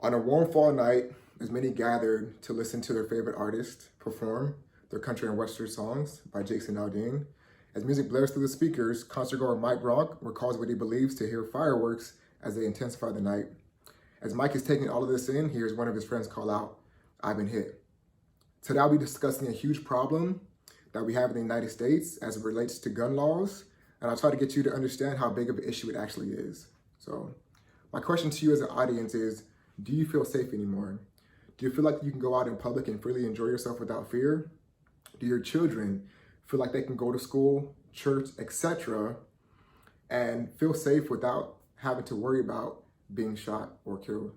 On a warm fall night, as many gathered to listen to their favorite artist perform their country and western songs by Jason Aldean. As music blares through the speakers, concertgoer Mike Gronk recalls what he believes to hear fireworks as they intensify the night. As Mike is taking all of this in, he hears one of his friends call out, "I've been hit." Today I'll be discussing a huge problem that we have in the United States as it relates to gun laws, and I'll try to get you to understand how big of an issue it actually is. So my question to you as an audience is, do you feel safe anymore? Do you feel like you can go out in public and freely enjoy yourself without fear? Do your children feel like they can go to school, church, etc., and feel safe without having to worry about being shot or killed?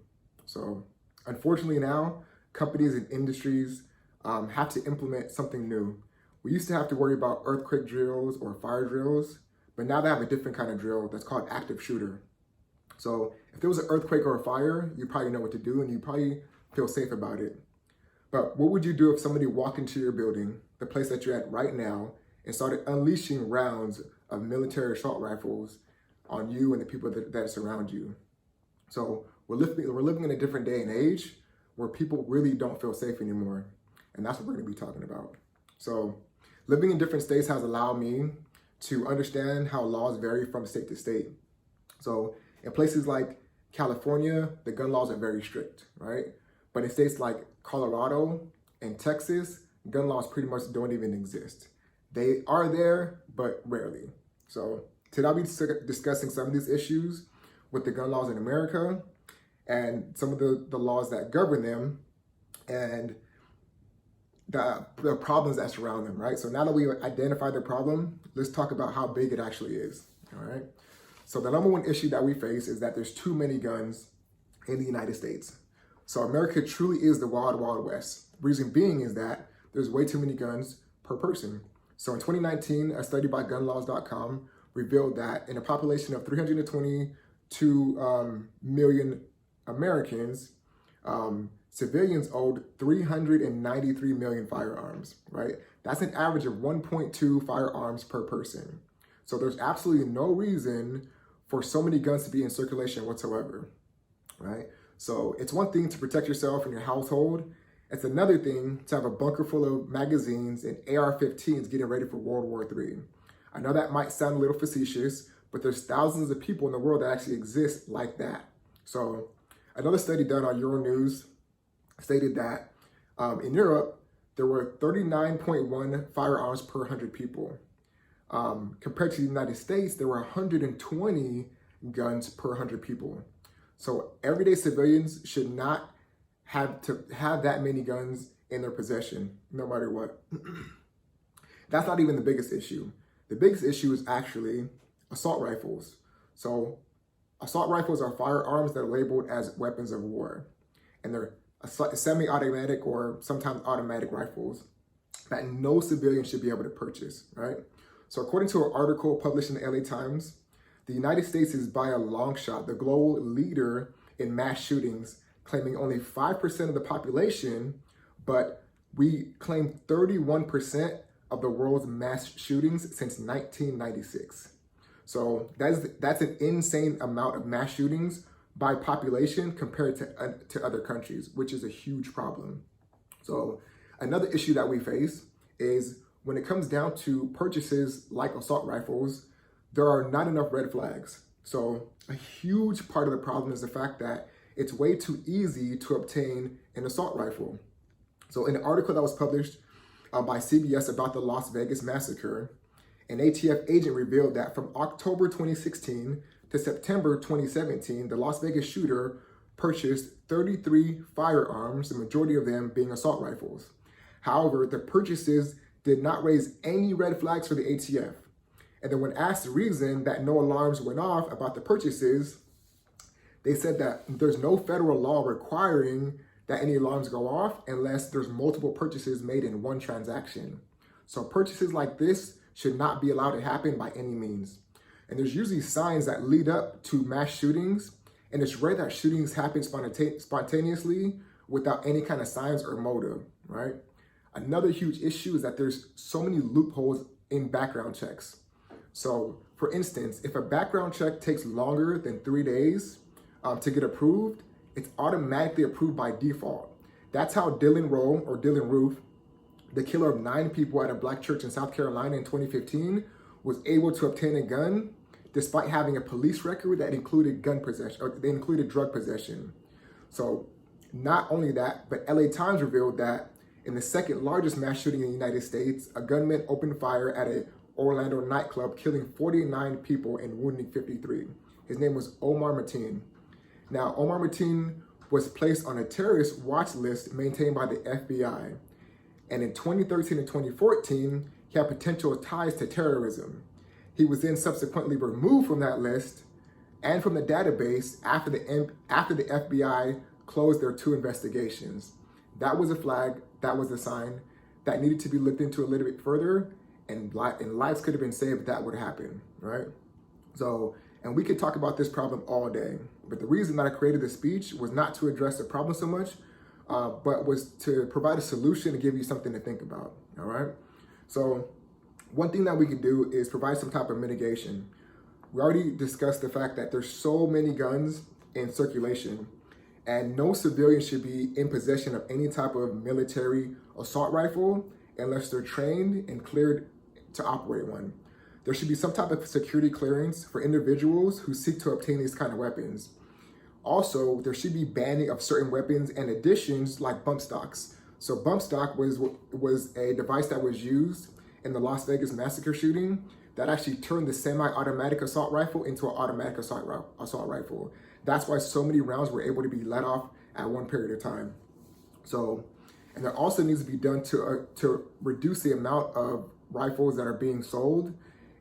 So unfortunately now, companies and industries have to implement something new. We used to have to worry about earthquake drills or fire drills, but now they have a different kind of drill that's called active shooter. So if there was an earthquake or a fire, you probably know what to do and you probably feel safe about it. But what would you do if somebody walked into your building, the place that you're at right now, and started unleashing rounds of military assault rifles on you and the people that surround you? So we're living in a different day and age where people really don't feel safe anymore. And that's what we're gonna be talking about. So living in different states has allowed me to understand how laws vary from state to state. So in places like California, the gun laws are very strict, right? But in states like Colorado and Texas, gun laws pretty much don't even exist. They are there, but rarely. So today I'll be discussing some of these issues with the gun laws in America and some of the laws that govern them and the problems that surround them, right? So now that we identified the problem, let's talk about how big it actually is, all right? So the number one issue that we face is that there's too many guns in the United States. So America truly is the wild, wild west. Reason being is that there's way too many guns per person. So in 2019, a study by gunlaws.com revealed that in a population of 322 million Americans, civilians owned 393 million firearms, right? That's an average of 1.2 firearms per person. So there's absolutely no reason for so many guns to be in circulation whatsoever, right? So it's one thing to protect yourself and your household. It's another thing to have a bunker full of magazines and AR-15s getting ready for World War III. I know that might sound a little facetious, but there's thousands of people in the world that actually exist like that. So another study done on Euronews stated that in Europe, there were 39.1 firearms per 100 people. Compared to the United States, there were 120 guns per 100 people. So everyday civilians should not have to have that many guns in their possession, no matter what. That's not even the biggest issue. The biggest issue is actually assault rifles. So assault rifles are firearms that are labeled as weapons of war. And they're semi-automatic or sometimes automatic rifles that no civilian should be able to purchase, right? So according to an article published in the LA Times, the United States is by a long shot the global leader in mass shootings, claiming only 5% of the population, but we claim 31% of the world's mass shootings since 1996. So that's an insane amount of mass shootings by population compared to other countries, which is a huge problem. So another issue that we face is when it comes down to purchases like assault rifles, there are not enough red flags. So a huge part of the problem is the fact that it's way too easy to obtain an assault rifle. So in an article that was published by CBS about the Las Vegas massacre, an ATF agent revealed that from October 2016 to September 2017, the Las Vegas shooter purchased 33 firearms, the majority of them being assault rifles. However, the purchases did not raise any red flags for the ATF. And then when asked the reason that no alarms went off about the purchases, they said that there's no federal law requiring that any alarms go off unless there's multiple purchases made in one transaction. So purchases like this should not be allowed to happen by any means. And there's usually signs that lead up to mass shootings, and it's rare that shootings happen spontaneously without any kind of signs or motive, right? Another huge issue is that there's so many loopholes in background checks. So for instance, if a background check takes longer than 3 days to get approved, it's automatically approved by default. That's how Dylan Roof, the killer of 9 people at a black church in South Carolina in 2015, was able to obtain a gun despite having a police record that included gun possession, or they included drug possession. So not only that, but LA Times revealed that in the second largest mass shooting in the United States, a gunman opened fire at a Orlando nightclub, killing 49 people and wounding 53. His name was Omar Mateen. Now, Omar Mateen was placed on a terrorist watch list maintained by the FBI. And in 2013 and 2014, he had potential ties to terrorism. He was then subsequently removed from that list and from the database after the FBI closed their 2 investigations. That was a flag, that was a sign that needed to be looked into a little bit further, and lives could have been saved if that would happen, right? So, and we could talk about this problem all day, but the reason that I created this speech was not to address the problem so much, but was to provide a solution and give you something to think about, all right? So one thing that we can do is provide some type of mitigation. We already discussed the fact that there's so many guns in circulation, and no civilian should be in possession of any type of military assault rifle unless they're trained and cleared to operate one. There should be some type of security clearance for individuals who seek to obtain these kind of weapons. Also, there should be banning of certain weapons and additions like bump stocks. So bump stock was a device that was used in the Las Vegas massacre shooting that actually turned the semi-automatic assault rifle into an automatic assault rifle. That's why so many rounds were able to be let off at one period of time. So, and there also needs to be done to reduce the amount of rifles that are being sold,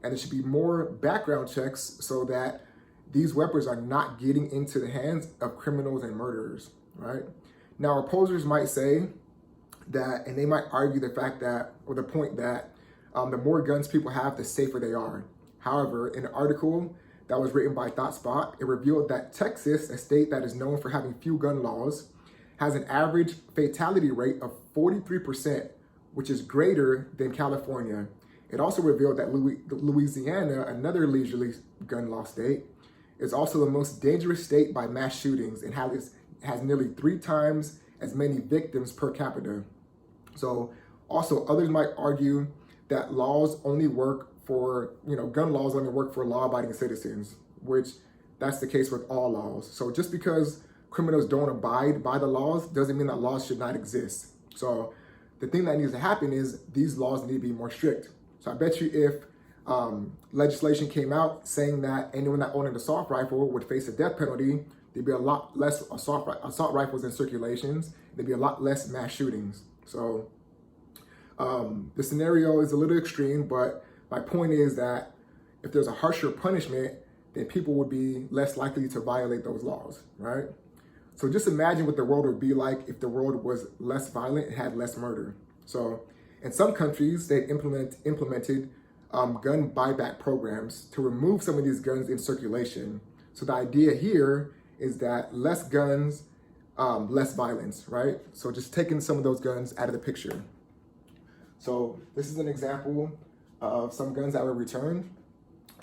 and there should be more background checks so that these weapons are not getting into the hands of criminals and murderers, right? Now, opposers might say that, and they might argue the fact that, or the point that the more guns people have, the safer they are. However, in an article that was written by ThoughtSpot, it revealed that Texas, a state that is known for having few gun laws, has an average fatality rate of 43%, which is greater than California. It also revealed that Louisiana, another leisurely gun law state, is also the most dangerous state by mass shootings and has nearly 3 times as many victims per capita. So also others might argue that laws only work for, gun laws only work for law-abiding citizens, which that's the case with all laws. So just because criminals don't abide by the laws doesn't mean that laws should not exist. So the thing that needs to happen is these laws need to be more strict. So I bet you if legislation came out saying that anyone that owned an assault rifle would face a death penalty, there'd be a lot less assault rifles in circulations. There'd be a lot less mass shootings. So the scenario is a little extreme, but my point is that if there's a harsher punishment, then people would be less likely to violate those laws, right? So just imagine what the world would be like if the world was less violent and had less murder. So in some countries, they've implemented gun buyback programs to remove some of these guns in circulation. So the idea here is that less guns, less violence, right? So just taking some of those guns out of the picture. So this is an example of some guns that were returned.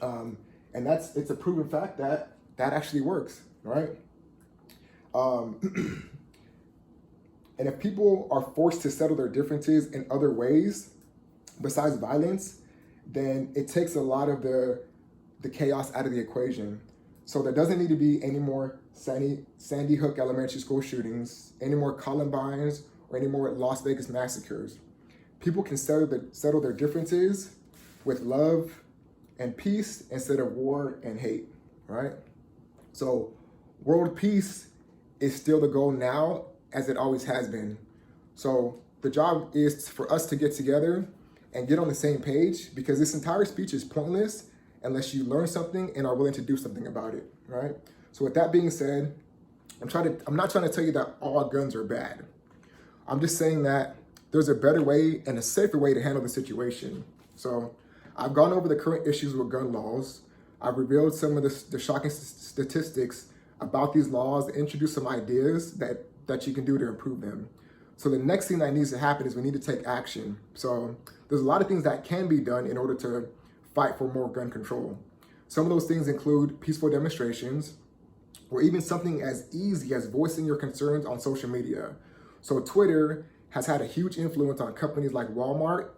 And it's a proven fact that actually works, right? And if people are forced to settle their differences in other ways besides violence, then it takes a lot of the chaos out of the equation. So there doesn't need to be any more Sandy Hook Elementary School shootings, any more Columbines, or any more Las Vegas massacres. People can settle their differences with love and peace instead of war and hate, right? So world peace is still the goal now, as it always has been. So the job is for us to get together and get on the same page, because this entire speech is pointless unless you learn something and are willing to do something about it, right? So with that being said, I'm not trying to tell you that all guns are bad. I'm just saying that there's a better way and a safer way to handle the situation. So I've gone over the current issues with gun laws. I've revealed some of the shocking statistics about these laws, and introduced some ideas that you can do to improve them. So the next thing that needs to happen is we need to take action. So there's a lot of things that can be done in order to fight for more gun control. Some of those things include peaceful demonstrations, or even something as easy as voicing your concerns on social media. So Twitter has had a huge influence on companies like Walmart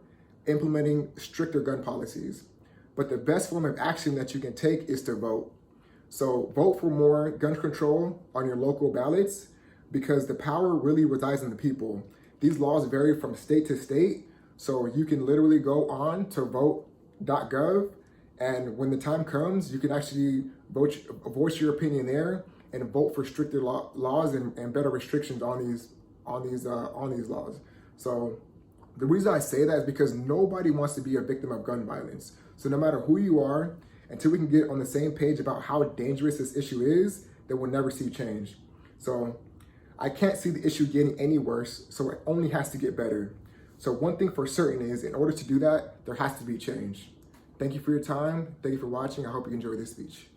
implementing stricter gun policies. But the best form of action that you can take is to vote. So vote for more gun control on your local ballots, because the power really resides in the people. These laws vary from state to state, so you can literally go on to vote.gov, and when the time comes, you can actually voice your opinion there and vote for stricter laws and better restrictions on these laws. So the reason I say that is because nobody wants to be a victim of gun violence. So no matter who you are, until we can get on the same page about how dangerous this issue is, then we'll never see change. So I can't see the issue getting any worse, so it only has to get better. So one thing for certain is, in order to do that, there has to be change. Thank you for your time. Thank you for watching. I hope you enjoyed this speech.